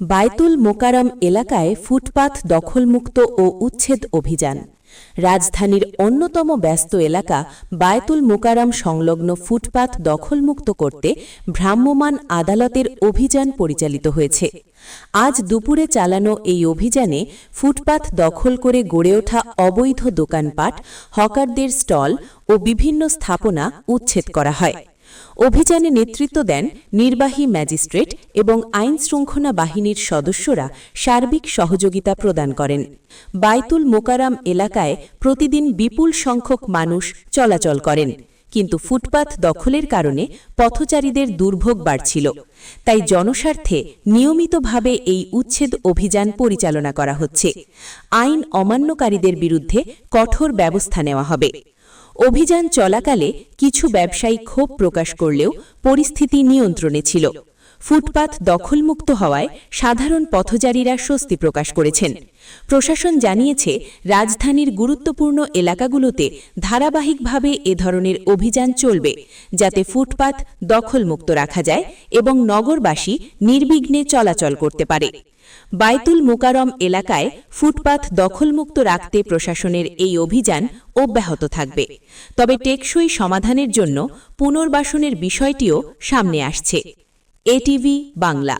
বায়তুল মোকাররম এলাকায় ফুটপাত দখলমুক্ত ও উচ্ছেদ অভিযান। রাজধানীর অন্যতম ব্যস্ত এলাকা বায়তুল মোকাররম সংলগ্ন ফুটপাত দখলমুক্ত করতে ভ্রাম্যমাণ আদালতের অভিযান পরিচালিত হয়েছে। আজ দুপুরে চালানো এই অভিযানে ফুটপাত দখল করে গড়ে ওঠা অবৈধ দোকানপাট, হকারদের স্টল ও বিভিন্ন স্থাপনা উচ্ছেদ করা হয়। অভিযানে নেতৃত্ব দেন নির্বাহী ম্যাজিস্ট্রেট এবং আইনশৃঙ্খলা বাহিনীর সদস্যরা সার্বিক সহযোগিতা প্রদান করেন। বায়তুল মোকাররম এলাকায় প্রতিদিন বিপুল সংখ্যক মানুষ চলাচল করেন, কিন্তু ফুটপাত দখলের কারণে পথচারীদের দুর্ভোগ বাড়ছিল। তাই জনস্বার্থে নিয়মিতভাবে এই উচ্ছেদ অভিযান পরিচালনা করা হচ্ছে। আইন অমান্যকারীদের বিরুদ্ধে কঠোর ব্যবস্থা নেওয়া হবে। অভিযান চলাকালে কিছু ব্যবসায়ী ক্ষোভ প্রকাশ করলেও পরিস্থিতি নিয়ন্ত্রণে ছিল। ফুটপাত দখলমুক্ত হওয়ায় সাধারণ পথচারীরা স্বস্তি প্রকাশ করেছেন। প্রশাসন জানিয়েছে, রাজধানীর গুরুত্বপূর্ণ এলাকাগুলোতে ধারাবাহিকভাবে এ ধরনের অভিযান চলবে, যাতে ফুটপাত দখলমুক্ত রাখা যায় এবং নগরবাসী নির্বিঘ্নে চলাচল করতে পারে। বায়তুল মোকাররম এলাকায় ফুটপাত দখলমুক্ত রাখতে প্রশাসনের এই অভিযান অব্যাহত থাকবে। তবে টেকসই সমাধানের জন্য পুনর্বাসনের বিষয়টিও সামনে আসছে। এটিভি বাংলা।